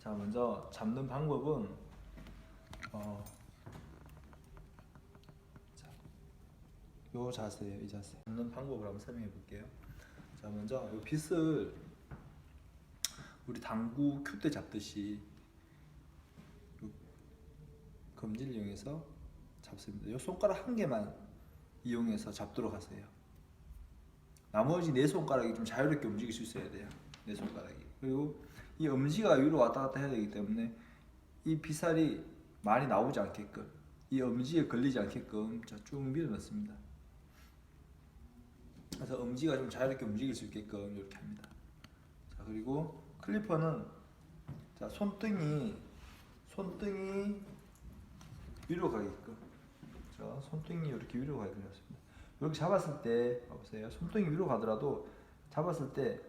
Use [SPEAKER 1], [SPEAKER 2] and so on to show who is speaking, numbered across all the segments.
[SPEAKER 1] 자, 먼저 잡는 방법은 자, 요 자세예요. 이 자세. 잡는 방법을 한번 설명해 볼게요. 자, 먼저 요 빗을 우리 당구 큐대 잡듯이 요 검지를 이용해서 잡습니다. 요 손가락 한 개만 이용해서 잡도록 하세요. 나머지 네 손가락이 좀 자유롭게 움직일 수 있어야 돼요. 네 손가락이. 그리고 이 엄지가 위로 왔다 갔다 해야 되기 때문에 이 빗살이 많이 나오지 않게끔, 이 엄지에 걸리지 않게끔 쭉 밀어넣습니다. 그래서 엄지가 좀 자유롭게 움직일 수 있게끔 이렇게 합니다. 자, 그리고 클리퍼는 자, 손등이 위로 가게끔, 자, 손등이 이렇게 위로 가게끔 했습니다. 이렇게 잡았을 때 보세요. 손등이 위로 가더라도 잡았을 때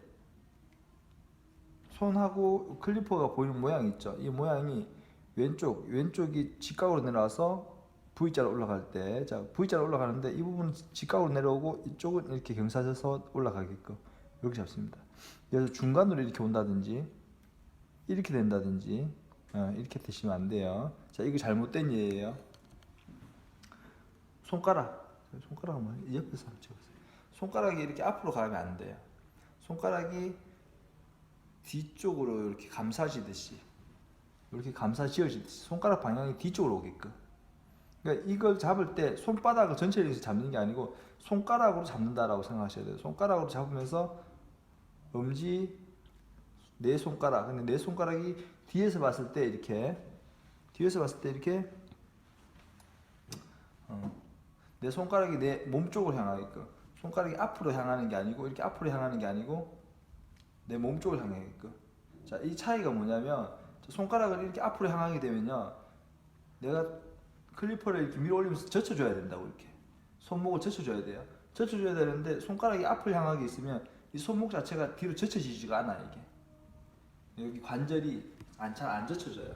[SPEAKER 1] 손하고 클리퍼가 보이는 모양이 있죠. 이 모양이 왼쪽이 직각으로 내려와서 V자로 올라갈 때, 자, V자로 올라가는데 이 부분은 직각으로 내려오고 이쪽은 이렇게 경사져서 올라가게끔 이렇게 잡습니다. 그래서 중간으로 이렇게 온다든지 이렇게 된다든지 이렇게 되시면 안 돼요. 자, 이거 잘못된 예예요. 손가락 한번 옆에서 한번 찍어보세요. 손가락이 이렇게 앞으로 가면 안 돼요. 손가락이 뒤쪽으로 이렇게 감싸지듯이, 이렇게 감싸지어지듯이 손가락 방향이 뒤쪽으로 오게끔. 그러니까 이걸 잡을 때 손바닥을 전체를 이용해서 잡는 게 아니고 손가락으로 잡는다라고 생각하셔야 돼요. 손가락으로 잡으면서 엄지 네 손가락, 근데 네 손가락이 뒤에서 봤을 때 이렇게 내 손가락이 내 몸 쪽으로 향하게끔, 손가락이 앞으로 향하는 게 아니고 이렇게 앞으로 향하는 게 아니고 내 몸 쪽을 향하게끔. 자, 이 차이가 뭐냐면 손가락을 이렇게 앞으로 향하게 되면요, 내가 클리퍼를 이렇게 밀어 올리면서 젖혀줘야 된다고. 이렇게 손목을 젖혀줘야 돼요. 젖혀줘야 되는데 손가락이 앞을 향하게 있으면 이 손목 자체가 뒤로 젖혀지지가 않아. 이게 여기 관절이 잘 안 젖혀져요.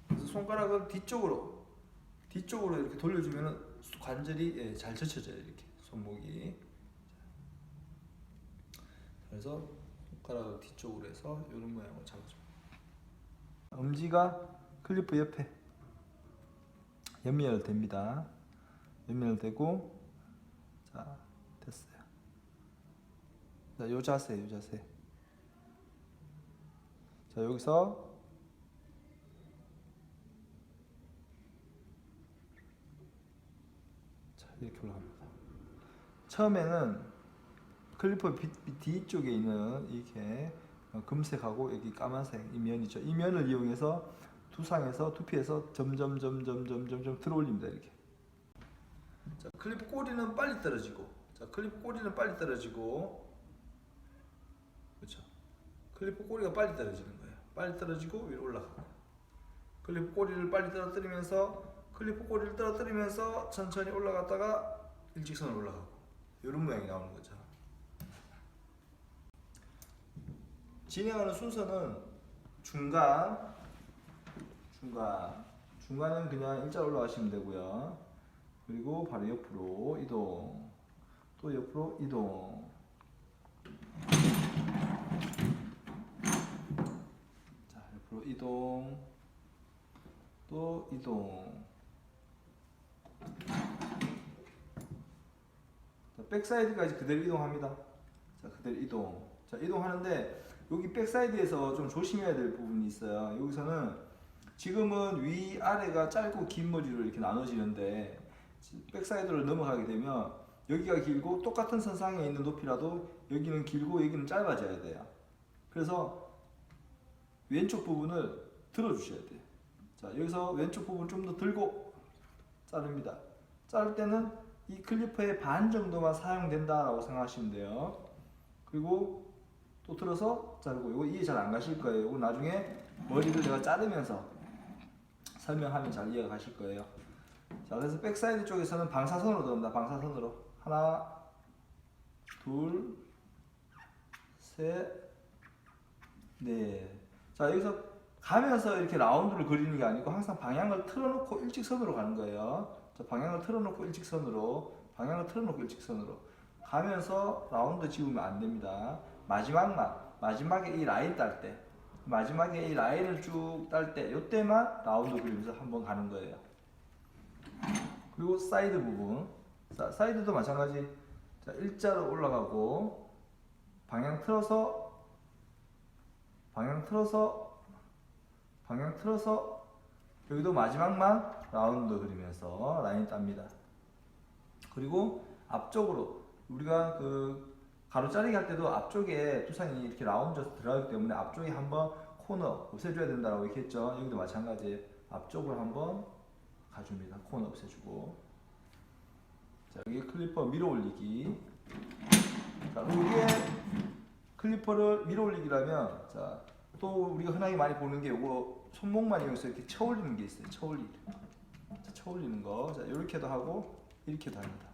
[SPEAKER 1] 그래서 손가락을 뒤쪽으로 이렇게 돌려주면은 관절이 잘 젖혀져요. 이렇게 손목이. 그래서 손가락을 뒤쪽으로 해서 이런 모양으로 잡아줍니다. 엄지가 클리프 옆에 연결됩니다. 연결되고, 자, 됐어요. 자, 요 자세. 자, 여기서 자, 이렇게 올라갑니다. 처음에는 클리퍼 뒤쪽에 있는 이렇게 금색하고 여기 까만색 이 면이죠. 이 면을 이용해서 두피에서 점점 들어 올립니다. 이렇게. 자, 클리프 꼬리는 빨리 떨어지고, 그렇죠. 클리프 꼬리가 빨리 떨어지는 거예요. 빨리 떨어지고 위로 올라가고, 클리프 꼬리를 빨리 떨어뜨리면서 천천히 올라갔다가 일직선으로 올라가고, 이런 모양이 나오는 거죠. 진행하는 순서는 중간은 그냥 일자로 올라가시면 되고요. 그리고 바로 옆으로 이동, 또 옆으로 이동. 자, 옆으로 이동, 또 이동. 자, 백사이드까지 그대로 이동합니다. 자, 그대로 이동. 자, 이동하는데 여기 백사이드에서 좀 조심해야 될 부분이 있어요. 여기서는 지금은 위아래가 짧고 긴 머리로 이렇게 나눠지는데, 백사이드로 넘어가게 되면 여기가 길고 똑같은 선상에 있는 높이라도 여기는 길고 여기는 짧아져야 돼요. 그래서 왼쪽 부분을 들어주셔야 돼요. 자, 여기서 왼쪽 부분 좀 더 들고 자릅니다. 자를 때는 이 클리퍼의 반 정도만 사용된다라고 생각하시면 돼요. 그리고 또 들어서 자르고, 이거 이해 잘 안 가실 거예요. 이거 나중에 머리를 내가 자르면서 설명하면 잘 이해가 가실 거예요. 자, 그래서 백사이드 쪽에서는 방사선으로 들어갑니다. 방사선으로. 하나, 둘, 셋, 넷. 자, 여기서 가면서 이렇게 라운드를 그리는 게 아니고 항상 방향을 틀어놓고 일직선으로 가는 거예요. 자, 방향을 틀어놓고 일직선으로 가면서 라운드 지우면 안 됩니다. 마지막만 마지막에 이 라인 딸 때, 마지막에 이 라인을 쭉 딸 때, 이때만 라운드 그리면서 한번 가는 거예요. 그리고 사이드 부분, 자, 사이드도 마찬가지. 자, 일자로 올라가고 방향 틀어서 여기도 마지막만 라운드 그리면서 라인 땁니다. 그리고 앞쪽으로 우리가 그 가로 자르기 할 때도 앞쪽에 두상이 이렇게 라운드에서 들어가기 때문에 앞쪽에 한번 코너 없애줘야 된다고 이렇게 했죠. 여기도 마찬가지. 앞쪽으로 한번 가줍니다. 코너 없애주고. 자, 여기 클리퍼 밀어 올리기. 자, 여기에 클리퍼를 밀어 올리기라면, 자, 또 우리가 흔하게 많이 보는 게 요거 손목만 이용해서 이렇게 쳐 올리는 게 있어요. 쳐 올리기. 자, 쳐 올리는 거. 자, 이렇게도 하고 이렇게도 합니다.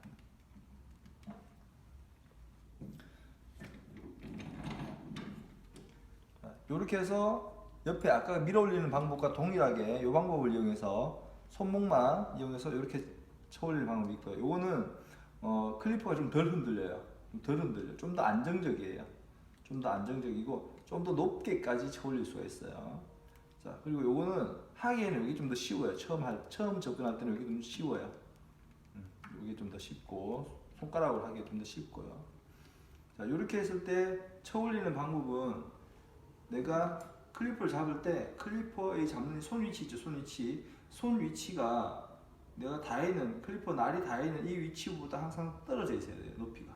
[SPEAKER 1] 이렇게 해서 옆에 아까 밀어 올리는 방법과 동일하게 이 방법을 이용해서 손목만 이용해서 이렇게 쳐 올리는 방법이 있고요. 요거는 클리퍼가 좀 덜 흔들려요. 좀 더 안정적이에요. 좀 더 안정적이고 좀 더 높게까지 쳐 올릴 수가 있어요. 자, 그리고 요거는 하기에는 여기 좀 더 쉬워요. 처음 접근할 때는 여기 좀 쉬워요. 여기 좀 더 쉽고 손가락으로 하기 좀 더 쉽고요. 자, 이렇게 했을 때 쳐 올리는 방법은 내가 클리퍼를 잡을 때 클리퍼의 잡는 손 위치 있죠. 손 위치가 내가 닿이는 클리퍼 날이 닿이는 이 위치보다 항상 떨어져 있어야 돼요. 높이가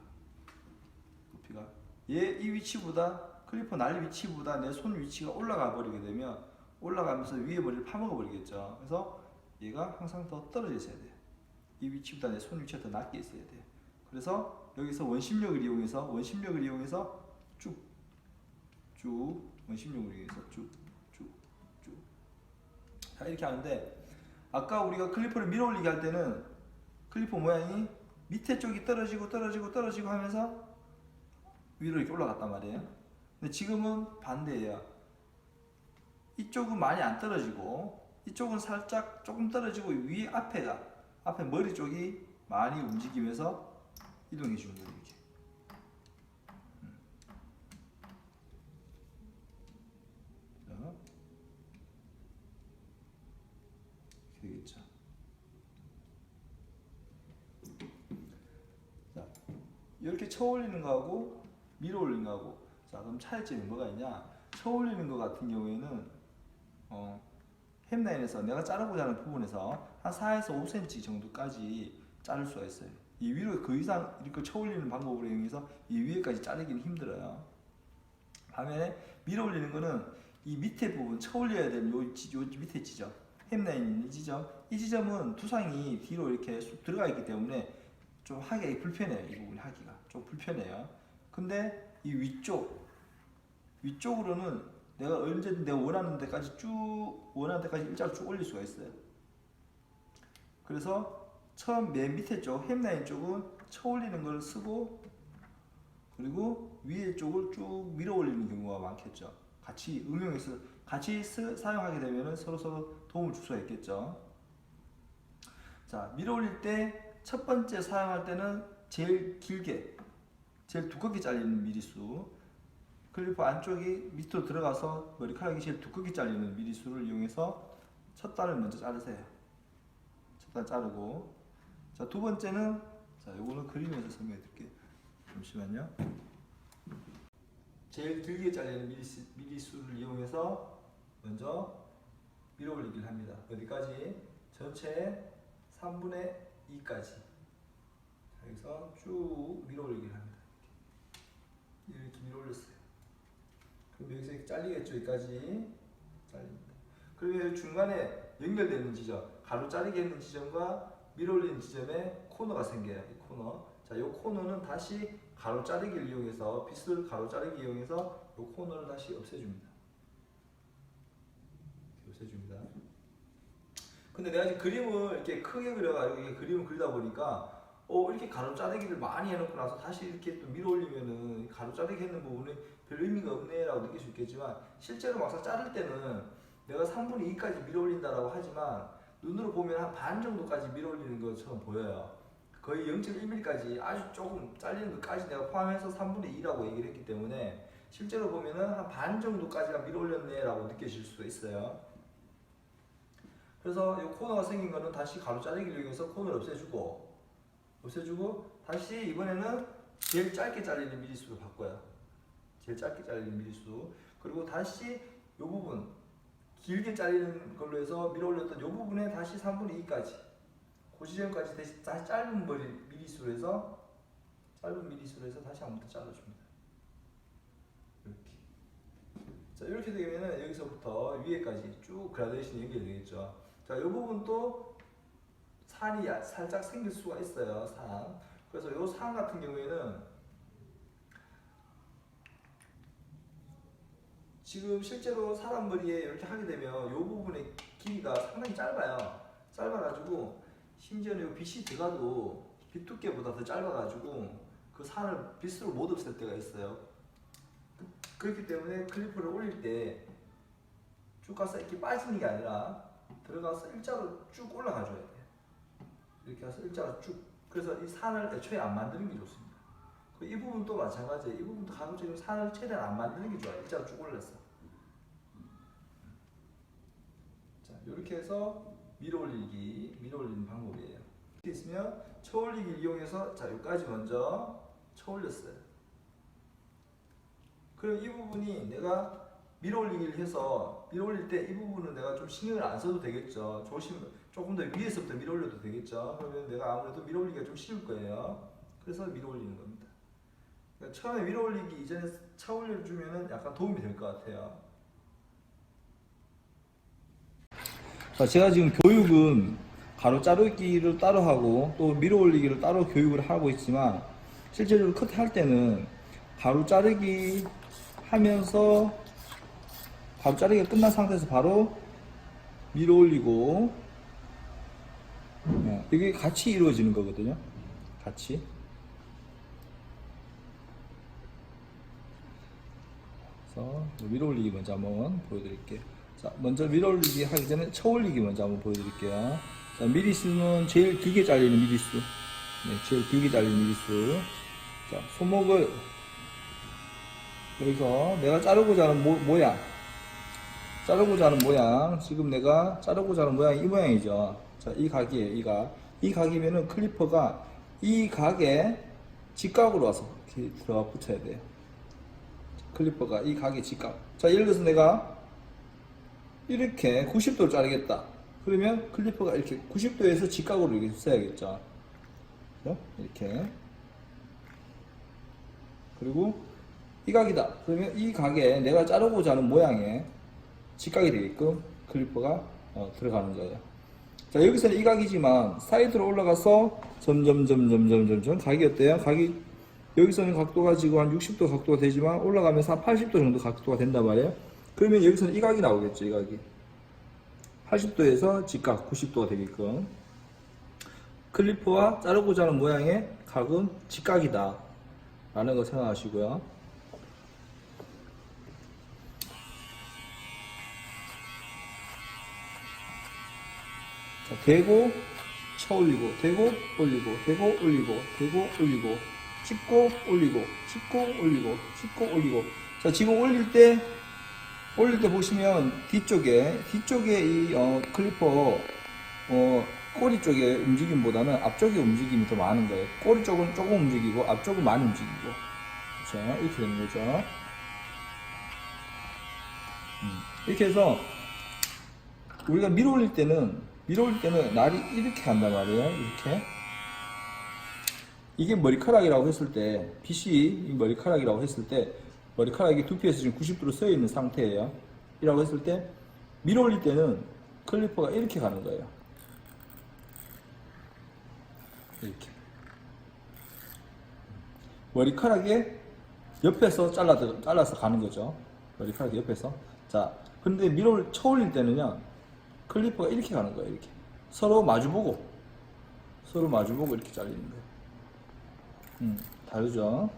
[SPEAKER 1] 이 위치보다 클리퍼 날 위치보다 내 손 위치가 올라가 버리게 되면 올라가면서 위에 머리를 파먹어 버리겠죠. 그래서 얘가 항상 더 떨어져 있어야 돼요. 이 위치보다 내 손 위치가 더 낮게 있어야 돼요. 그래서 여기서 원심력을 이용해서 쭉 원심력을 이용해서 쭉. 자, 이렇게 하는데 아까 우리가 클리퍼를 밀어 올리게 할 때는 클리퍼 모양이 밑에 쪽이 떨어지고 하면서 위로 이렇게 올라갔단 말이에요. 근데 지금은 반대예요. 이쪽은 많이 안 떨어지고 이쪽은 살짝 조금 떨어지고 위에 앞에 머리 쪽이 많이 움직이면서 이동해 주는 거예요. 이렇게. 되겠죠. 자, 이렇게 쳐 올리는 거하고 밀어 올리는 거하고, 자, 그럼 차이점이 뭐가 있냐? 쳐 올리는 거 같은 경우에는 햄라인에서 내가 자르고자 하는 부분에서 한 4에서 5cm 정도까지 자를 수가 있어요. 이 위로 그 이상 이렇게 쳐 올리는 방법으로 이용해서 이 위에까지 자르기는 힘들어요. 반면에 밀어 올리는 거는 이 밑에 부분 쳐 올려야 되는 요 밑에 지점, 햄라인 있는 이 지점은 두상이 뒤로 이렇게 쑥 들어가 있기 때문에 좀 하기가 불편해요. 이 부분이 하기가 좀 불편해요. 근데 이 위쪽으로는 내가 언제든 내가 원하는 데까지 일자로 쭉 올릴 수가 있어요. 그래서 처음 맨 밑에 쪽 햄라인 쪽은 쳐 올리는 걸 쓰고, 그리고 위에 쪽을 쭉 밀어 올리는 경우가 많겠죠. 같이 응용해서 사용하게 되면 서로 도움을 줄 수가 있겠죠. 자, 밀어 올릴 때 첫 번째 사용할 때는 제일 두껍게 잘리는 미리수, 클리퍼 안쪽이 밑으로 들어가서 머리카락이 제일 두껍게 잘리는 미리수를 이용해서 첫 단을 먼저 자르세요. 첫 단 자르고, 자, 두 번째는, 자, 요거는 그리면서 설명해 드릴게요. 잠시만요. 제일 길게 잘리는 미리수를 이용해서 먼저 밀어 올리기를 합니다. 어디까지? 전체 3분의 2까지. 여기서 쭉 밀어 올리기를 합니다. 이렇게 밀어 올렸어요. 그럼 여기서 이렇게 잘리겠죠? 여기까지 잘립니다. 그러면 중간에 연결되는 지점, 가로 자르게 있는 지점과 밀어 올리는 지점에 코너가 생겨요. 이 코너. 자, 이 코너는 다시 가로 자르기를 이용해서, 빗을 가로 자르기 이용해서 이 코너를 다시 없애줍니다. 근데 내가 지금 그림을 이렇게 크게 그려가지고 이렇게 그림을 그리다 보니까 이렇게 가로 자르기를 많이 해놓고 나서 다시 이렇게 또 밀어 올리면은 가로 자르기 했는 부분이 별 의미가 없네라고 느낄 수 있겠지만, 실제로 막상 자를 때는 내가 3분의 2까지 밀어 올린다라고 하지만 눈으로 보면 한 반 정도까지 밀어 올리는 것처럼 보여요. 거의 0.1mm까지 아주 조금 잘리는 것까지 내가 포함해서 3분의 2라고 얘기를 했기 때문에 실제로 보면은 한 반 정도까지가 밀어 올렸네 라고 느끼실 수도 있어요. 그래서 이 코너가 생긴 거는 다시 가로 자르기를 위해서 코너를 없애주고 다시 이번에는 제일 짧게 잘리는 미리수로 바꿔요. 제일 짧게 잘리는 미리수. 그리고 다시 이 부분 길게 잘리는 걸로 해서 밀어 올렸던 이 부분에 다시 3분의 2까지 그 지점까지 다시 짧은 미리수로 해서 다시 한 번 더 잘라줍니다. 이렇게. 자, 이렇게 되면은 여기서부터 위에까지 쭉 그라데이션이 연결되겠죠. 자, 이 부분도 산이 살짝 생길 수가 있어요. 산. 그래서 이 산 같은 경우에는 지금 실제로 사람 머리에 이렇게 하게 되면 이 부분의 길이가 상당히 짧아요. 짧아가지고 심지어는 이 빗이 들어가도 빗 두께보다 더 짧아가지고 그 산을 빗으로 못 없앨 때가 있어요. 그렇기 때문에 클리퍼를 올릴 때 쭉 가서 이렇게 빠지는 게 아니라 들어가서 일자로 쭉 올라가줘야 돼요. 이렇게 해서 일자로 쭉. 그래서 이 산을 애초에 안 만드는 게 좋습니다. 이 부분도 마찬가지예요. 이 부분도 가급적이면 산을 최대한 안 만드는 게 좋아요. 일자로 쭉 올렸어. 자, 이렇게 해서 밀어 올리는 방법이에요. 이렇게 있으면 쳐올리기를 이용해서 자, 여기까지 먼저 쳐올렸어요. 그럼 이 부분이 내가 밀어 올리기를 해서 밀어 올릴 때 이 부분은 내가 좀 신경을 안 써도 되겠죠. 조금 더 위에서부터 밀어 올려도 되겠죠. 그러면 내가 아무래도 밀어 올리기가 좀 쉬울 거예요. 그래서 밀어 올리는 겁니다. 그러니까 처음에 밀어 올리기 이전에 차 올려주면 약간 도움이 될 것 같아요. 자, 제가 지금 교육은 가로 자르기를 따로 하고 또 밀어 올리기를 따로 교육을 하고 있지만 실제로 컷할 때는 가로 자르기 하면서 가로 자르기가 끝난 상태에서 바로 밀어 올리고 이게 같이 이루어지는 거거든요. 같이. 그래서 밀어 올리기 먼저 한번 보여드릴게요. 자, 먼저 밀어 올리기 하기 전에 쳐 올리기 먼저 한번 보여드릴게요. 자, 미리수는 제일 길게 잘리는 미리수. 네, 제일 길게 잘리는 미리수. 자, 손목을 여기서 내가 자르고자 하는 모양. 지금 내가 자르고자 하는 모양이 이 모양이죠. 자, 이 각이에요, 이 각. 이 각이면은 클리퍼가 이 각에 직각으로 와서 이렇게 들어가 붙여야 돼요. 클리퍼가 이 각에 직각. 자, 예를 들어서 내가 이렇게 90도를 자르겠다. 그러면 클리퍼가 이렇게 90도에서 직각으로 이렇게 써야겠죠. 이렇게. 그리고 이 각이다. 그러면 이 각에 내가 자르고자 하는 모양에 직각이 되게끔 클리퍼가 들어가는 거예요. 자, 여기서는 이 각이지만 사이드로 올라가서 점점 각이 어때요? 각이 여기서는 각도가 지금 한 60도 각도가 되지만 올라가면서 한 80도 정도 각도가 된단 말이에요. 그러면 여기서는 이 각이 나오겠죠. 이 각이 80도에서 직각 90도가 되게끔 클리퍼와 자르고자 하는 모양의 각은 직각이다 라는 거 생각하시고요. 자, 대고 쳐 올리고 대고 올리고 대고 올리고 대고 올리고 찍고 올리고 찍고 올리고 찍고 올리고. 자, 지금 올릴 때 보시면 뒤쪽에 이 클리퍼 꼬리 쪽의 움직임보다는 앞쪽의 움직임이 더 많은 거예요. 꼬리 쪽은 조금 움직이고 앞쪽은 많이 움직이고. 그렇죠? 이렇게 되는 거죠. 이렇게 해서 우리가 밀어 올릴 때는 날이 이렇게 간단 말이에요. 이렇게. 이게 머리카락이라고 했을 때, 빗이 머리카락이라고 했을 때, 머리카락이 두피에서 지금 90도로 서 있는 상태예요. 이라고 했을 때, 밀어 올릴 때는 클리퍼가 이렇게 가는 거예요. 이렇게. 머리카락의 옆에서 잘라서 가는 거죠. 머리카락 옆에서. 자, 근데 쳐 올릴 때는요, 클리퍼가 이렇게 가는 거예요. 이렇게. 서로 마주보고 이렇게 잘리는 거예요. 다르죠?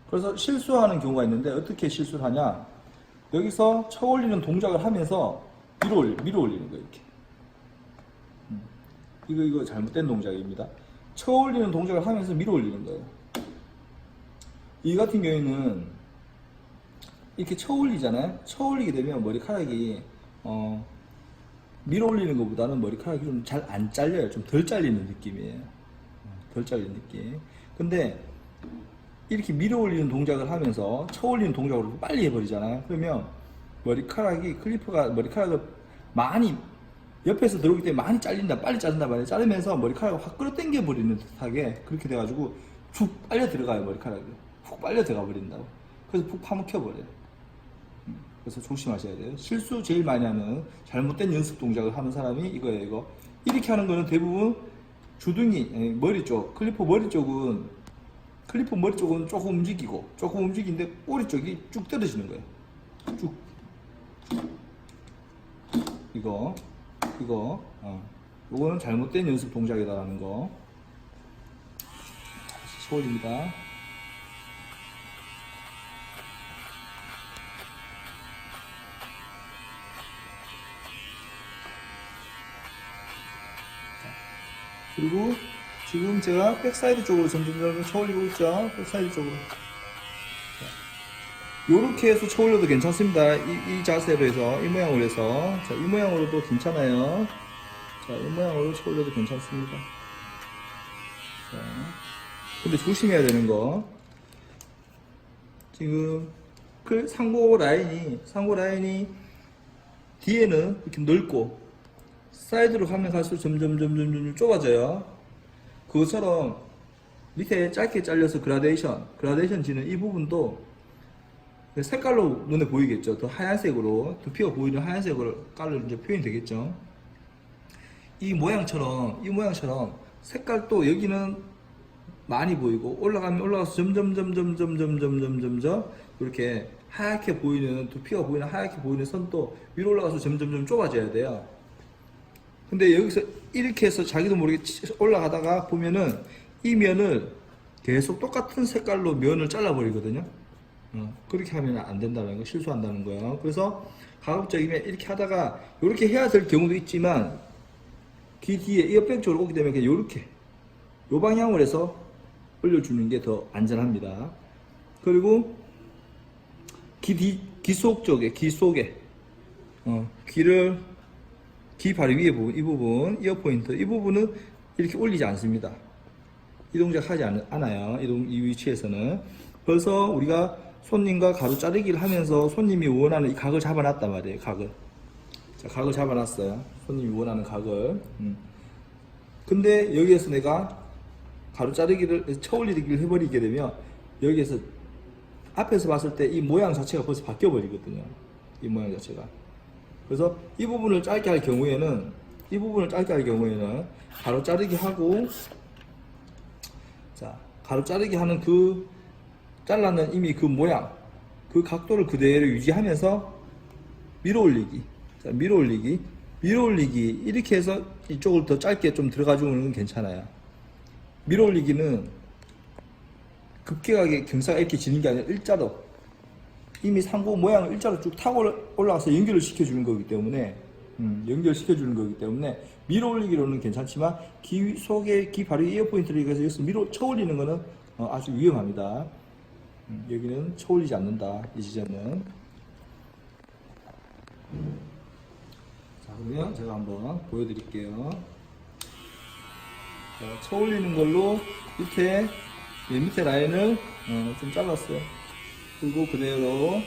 [SPEAKER 1] 그래서 실수하는 경우가 있는데 어떻게 실수를 하냐? 여기서 쳐 올리는 동작을 하면서 밀어 올리는 거예요. 이렇게. 이거 잘못된 동작입니다. 쳐 올리는 동작을 하면서 밀어 올리는 거예요. 이 같은 경우에는 이렇게 쳐 올리잖아요. 쳐 올리게 되면 머리카락이 밀어 올리는 것보다는 머리카락이 좀 잘 안 잘려요. 좀 덜 잘리는 느낌이에요. 덜 잘리는 느낌. 근데 이렇게 밀어 올리는 동작을 하면서 쳐 올리는 동작으로 빨리 해버리잖아요. 그러면 머리카락이 클리프가 머리카락을 많이 옆에서 들어오기 때문에 많이 잘린다, 빨리 자른다 말이에요. 자르면서 머리카락을 확 끌어당겨 버리는 듯하게 그렇게 돼가지고 쭉 빨려 들어가요. 머리카락이 훅 빨려 들어가 버린다고. 그래서 푹 파묻혀 버려요. 그래서 조심하셔야 돼요. 실수 제일 많이 하는 잘못된 연습 동작을 하는 사람이 이거예요. 이거 이렇게 하는 거는 대부분 주둥이 머리 쪽 클리프 머리 쪽은 조금 움직이고 조금 움직이는데 꼬리 쪽이 쭉 떨어지는 거예요. 쭉 이거는 잘못된 연습 동작이다라는 거. 다시 올립니다. 그리고 지금 제가 백사이드 쪽으로 점점 쳐올리고 있죠. 백사이드 쪽으로. 요렇게 해서 쳐올려도 괜찮습니다. 이 자세로 해서, 이 모양으로 해서. 자, 이 모양으로도 괜찮아요. 자, 이 모양으로 쳐올려도 괜찮습니다. 자, 근데 조심해야 되는 거. 지금, 그 상고 라인이 뒤에는 이렇게 넓고, 사이드로 가면 갈수록 점점 좁아져요. 그것처럼 밑에 짧게 잘려서 그라데이션 지는 이 부분도 색깔로 눈에 보이겠죠. 더 하얀색으로, 두피가 보이는 하얀색으로 깔로 이제 표현이 되겠죠. 이 모양처럼 색깔도 여기는 많이 보이고 올라가면 올라가서 점점 이렇게 하얗게 보이는, 두피가 보이는 하얗게 보이는 선도 위로 올라가서 점점 좁아져야 돼요. 근데 여기서 이렇게 해서 자기도 모르게 올라가다가 보면은 이 면을 계속 똑같은 색깔로 면을 잘라버리거든요. 그렇게 하면 안 된다는 거, 실수한다는 거예요. 그래서 가급적이면 이렇게 하다가 이렇게 해야 될 경우도 있지만 귀 뒤에 이어백 쪽으로 오게 되면 그냥 이렇게 요 방향으로 해서 올려주는 게 더 안전합니다. 그리고 귀 속 쪽에, 귀 바로 위에 부분, 이 부분, 이어 포인트, 이 부분은 이렇게 올리지 않습니다. 이 동작 하지 않아요. 이 위치에서는. 그래서 우리가 손님과 가로 자르기를 하면서 손님이 원하는 이 각을 잡아놨단 말이에요. 각을. 자, 각을 잡아놨어요. 손님이 원하는 각을. 근데 여기에서 내가 가로 자르기를, 쳐올리기를 해버리게 되면 여기에서 앞에서 봤을 때 이 모양 자체가 벌써 바뀌어버리거든요. 이 모양 자체가. 그래서 이 부분을 짧게 할 경우에는 가로 자르기 하고, 자, 가로 자르기 하는 그 잘라낸 이미 그 모양, 그 각도를 그대로 유지하면서 밀어 올리기. 자, 밀어 올리기. 이렇게 해서 이쪽을 더 짧게 좀 들어가 주는 건 괜찮아요. 밀어 올리기는 급격하게 경사가 이렇게 지는 게 아니라 일자로 이미 상고 모양을 일자로 쭉 타고 올라가서 연결을 시켜주는 거기 때문에 밀어 올리기로는 괜찮지만 귀 속에 귀 바로 이어 포인트를 해서 여기서 밀어 쳐 올리는 거는 아주 위험합니다. 여기는 쳐 올리지 않는다. 이 지점은. 자, 그러면 제가 한번 보여드릴게요. 자, 쳐 올리는 걸로 밑에 라인을 좀 잘랐어요. 그리고 그대로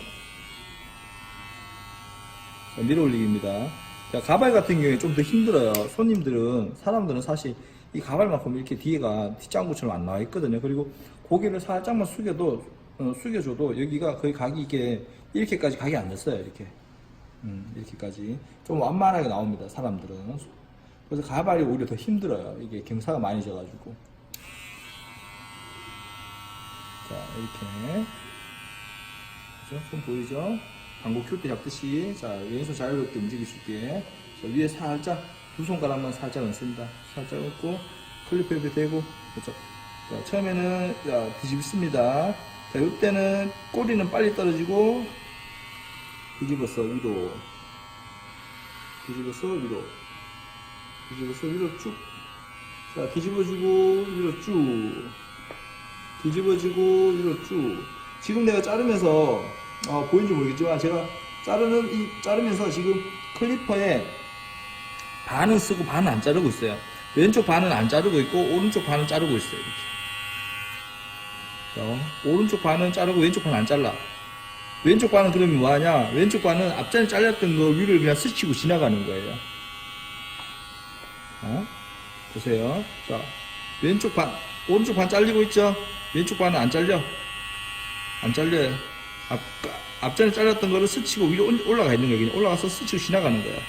[SPEAKER 1] 밀어 올리기입니다. 자, 가발 같은 경우에 좀 더 힘들어요. 사람들은 사실 이 가발만큼 이렇게 뒤에가 뒷장구처럼 안 나와 있거든요. 그리고 고개를 살짝만 숙여줘도 여기가 거의 각이 이렇게까지 각이 안 됐어요. 이렇게까지 좀 완만하게 나옵니다. 사람들은. 그래서 가발이 오히려 더 힘들어요. 이게 경사가 많이 져가지고. 자, 이렇게. 손 보이죠? 방구 큐 때 잡듯이. 자, 왼손 자유롭게 움직일 수 있게. 자, 위에 살짝, 두 손가락만 살짝 얹습니다. 살짝 얹고, 클리프 옆에 대고, 그렇죠. 자, 처음에는, 뒤집습니다. 자, 이때는 꼬리는 빨리 떨어지고, 뒤집어서 위로. 뒤집어서 위로 쭉. 자, 뒤집어주고, 위로 쭉. 뒤집어지고 이렇게 쭉. 지금 내가 자르면서 보이는지 모르겠지만 제가 자르면서 지금 클리퍼에 반은 쓰고 반은 안 자르고 있어요. 왼쪽 반은 안 자르고 있고 오른쪽 반은 자르고 있어요. 이렇게. 오른쪽 반은 자르고 왼쪽 반은 안 잘라. 왼쪽 반은 그러면 뭐하냐? 왼쪽 반은 앞전에 잘렸던 거 위를 그냥 스치고 지나가는 거예요. 보세요. 자, 왼쪽 반, 오른쪽 반 잘리고 있죠? 왼쪽 반은 안 잘려. 안 잘려요. 앞전에 잘렸던 거를 스치고 위로 올라가 있는 거예요. 그냥 올라가서 스치고 지나가는 거야.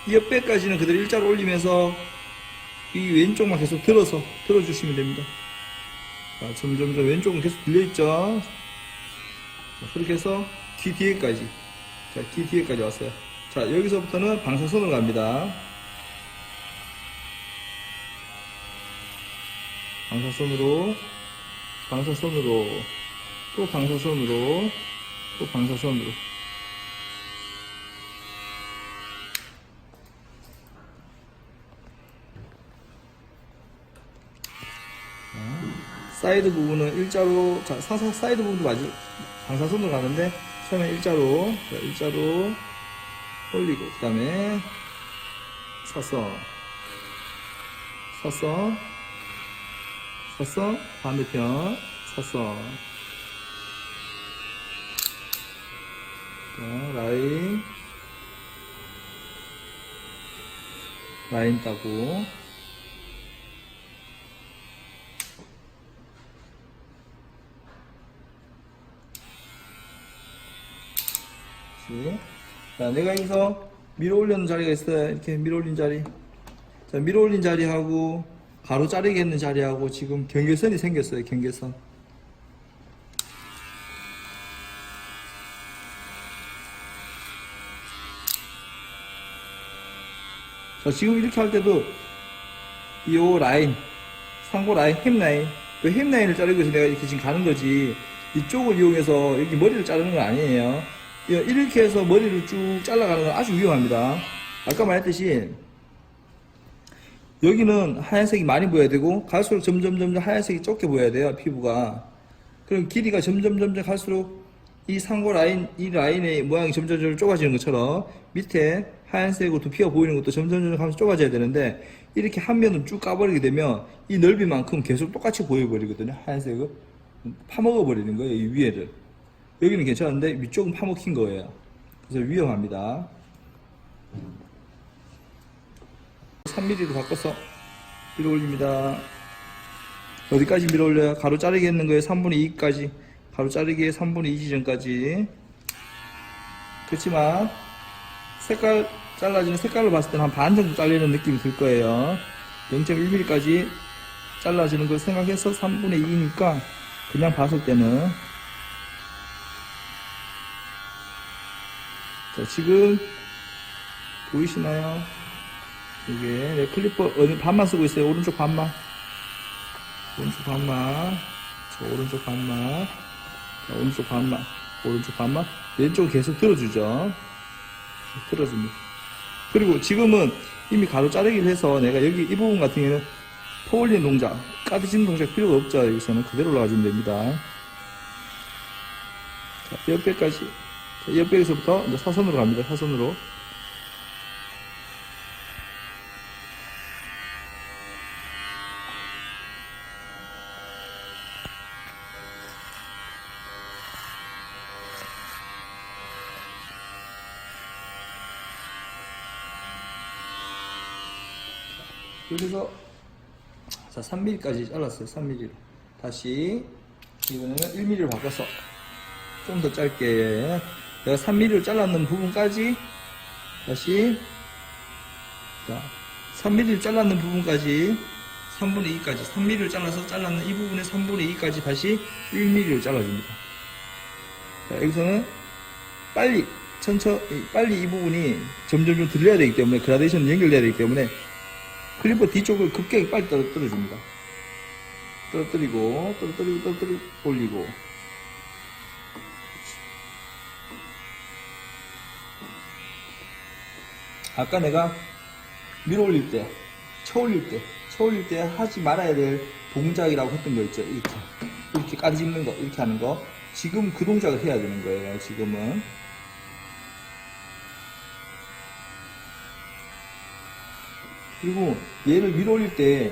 [SPEAKER 1] 이 옆에까지는 그대로 일자로 올리면서 이 왼쪽만 계속 들어주시면 됩니다. 자, 점점 왼쪽은 계속 들려있죠? 자, 그렇게 해서 귀 뒤에까지. 자, 귀 뒤에까지 왔어요. 자, 여기서부터는 방사선으로 갑니다. 방사선으로, 또 방사선으로, 또 방사선으로. 사이드 부분은 일자로, 자, 사이드 부분도 방사선으로 가는데, 처음에 일자로, 자, 일자로 올리고, 그 다음에 사선, 반대편, 사선, 자, 라인 따고, 자, 내가 여기서 밀어 올리는 자리가 있어요. 이렇게 밀어 올린 자리. 자, 밀어 올린 자리하고 가로 자르게 했는 자리하고 지금 경계선이 생겼어요. 경계선. 자, 지금 이렇게 할 때도 이 라인, 상고 라인, 햄 라인, 그 햄 라인을 자르기 위해서 내가 이렇게 지금 가는 거지. 이쪽을 이용해서 여기 머리를 자르는 건 아니에요. 이렇게 해서 머리를 쭉 잘라가는 건 아주 위험합니다. 아까 말했듯이 여기는 하얀색이 많이 보여야 되고 갈수록 점점 하얀색이 적게 보여야 돼요. 피부가. 그럼 길이가 점점 갈수록 이 상고 라인, 이 라인의 모양이 점점 좁아지는 것처럼 밑에 하얀색으로 두피가 보이는 것도 점점 하면서 좁아져야 되는데 이렇게 한 면을 쭉 까버리게 되면 이 넓이만큼 계속 똑같이 보여버리거든요. 하얀색을 파먹어 버리는 거예요. 이 위에를. 여기는 괜찮은데 위쪽은 파먹힌 거예요. 그래서 위험합니다. 3mm로 바꿔서 밀어 올립니다. 어디까지 밀어 올려요? 가로 자르기 했는 거에 3분의 2까지. 가로 자르기에 3분의 2 지점까지. 그렇지만 잘라지는 색깔을 봤을 때는 한 반 정도 잘리는 느낌이 들 거예요. 0.1mm까지 잘라지는 걸 생각해서 3분의 2니까 그냥 봤을 때는 자, 지금 보이시나요? 이게 내 클리퍼 어느 반만 쓰고 있어요. 오른쪽 반만. 자, 오른쪽 반만. 왼쪽 계속 들어주죠. 들어줍니다. 그리고 지금은 이미 가로 자르기를 해서 내가 여기 이 부분 같은 경우에는 퍼올리는 동작, 까드지는 동작 필요가 없죠. 여기서는 그대로 올라가주면 됩니다. 자, 옆에까지. 옆에서부터 이제 사선으로 갑니다. 사선으로. 여기서 자 3mm까지 잘랐어요. 3mm로. 다시 이번에는 1mm로 바꿔서 좀 더 짧게 내가 3mm로 잘랐는 부분까지 다시 자 3mm로 잘랐는 부분까지 3분의 2까지 3mm로 잘라서 잘랐는 이 부분의 3분의 2까지 다시 1mm로 잘라줍니다. 자, 여기서는 빨리 이 부분이 점점 좀 들려야 되기 때문에 그라데이션 연결돼야 되기 때문에 클리퍼 뒤쪽을 급격히 빨리 떨어뜨려줍니다. 떨어뜨리고 올리고 아까 내가 밀어 올릴 때, 쳐 올릴 때 하지 말아야 될 동작이라고 했던 거 있죠. 이렇게 까집는 거, 이렇게 하는 거. 지금 그 동작을 해야 되는 거예요. 지금은. 그리고 얘를 밀어 올릴 때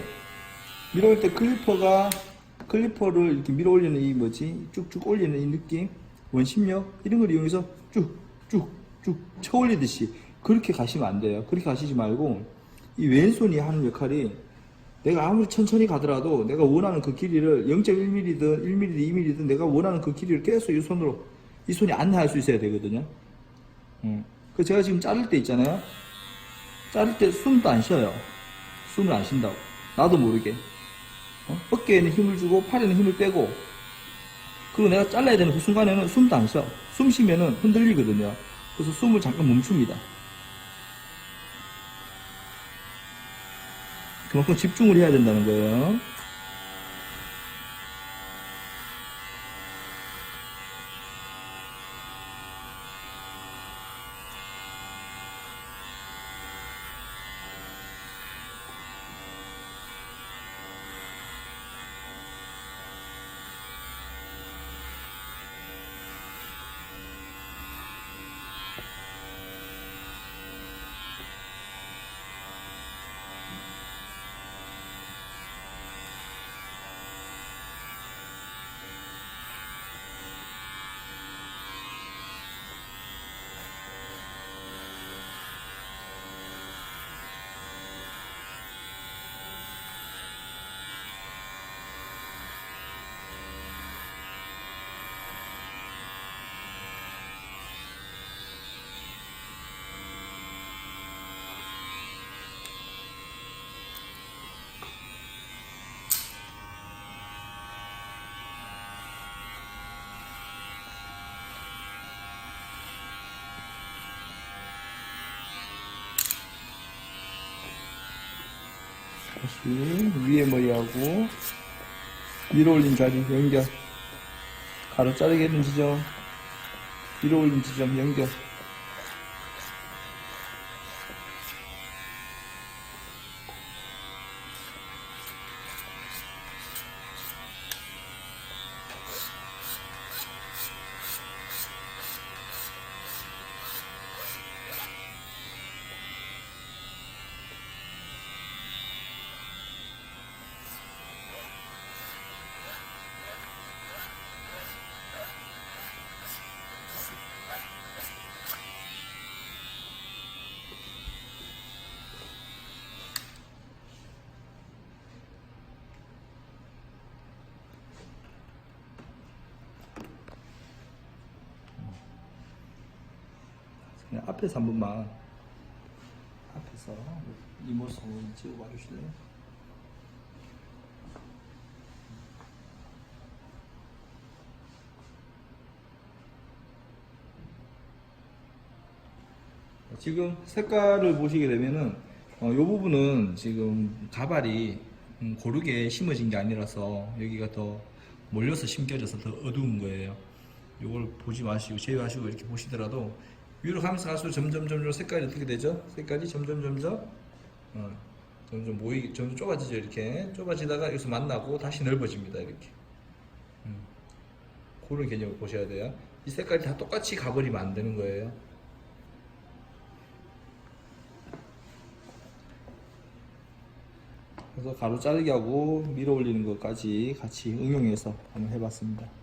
[SPEAKER 1] 클리퍼를 이렇게 밀어 올리는 이 뭐지? 쭉쭉 올리는 이 느낌, 원심력, 이런 걸 이용해서 쭉쭉쭉 쳐 올리듯이 그렇게 가시면 안 돼요. 그렇게 가시지 말고, 이 왼손이 하는 역할이, 내가 아무리 천천히 가더라도 내가 원하는 그 길이를 0.1mm든 1mm든 2mm든 내가 원하는 그 길이를 계속 이 손이 안내할 수 있어야 되거든요. 그 제가 지금 자를 때 있잖아요. 자를 때 숨도 안 쉬어요. 숨을 안 쉰다고. 나도 모르게. 어깨에는 힘을 주고 팔에는 힘을 빼고, 그리고 내가 잘라야 되는 그 순간에는 숨도 안 쉬어. 숨 쉬면은 흔들리거든요. 그래서 숨을 잠깐 멈춥니다. 그만큼 집중을 해야 된다는 거예요. 다시 위에 머리하고 밀어 올린 자리 연결, 가로 자르게 된 지점, 밀어 올린 지점 연결. 그냥 앞에서 한 번만, 앞에서 이 모습 한번 찍어봐 주실래요? 지금 색깔을 보시게 되면은 이 부분은 지금 가발이 고르게 심어진 게 아니라서 여기가 더 몰려서 심겨져서 더 어두운 거예요. 이걸 보지 마시고 제외하시고 이렇게 보시더라도 위로 가면서 갈수록 점점 색깔이 어떻게 되죠? 색깔이 점점 점점 좁아지죠. 이렇게 좁아지다가 여기서 만나고 다시 넓어집니다. 이렇게 그런 개념을 보셔야 돼요. 이 색깔이 다 똑같이 가버리면 안 되는 거예요. 그래서 가로 자르기 하고 밀어 올리는 것까지 같이 응용해서 한번 해봤습니다.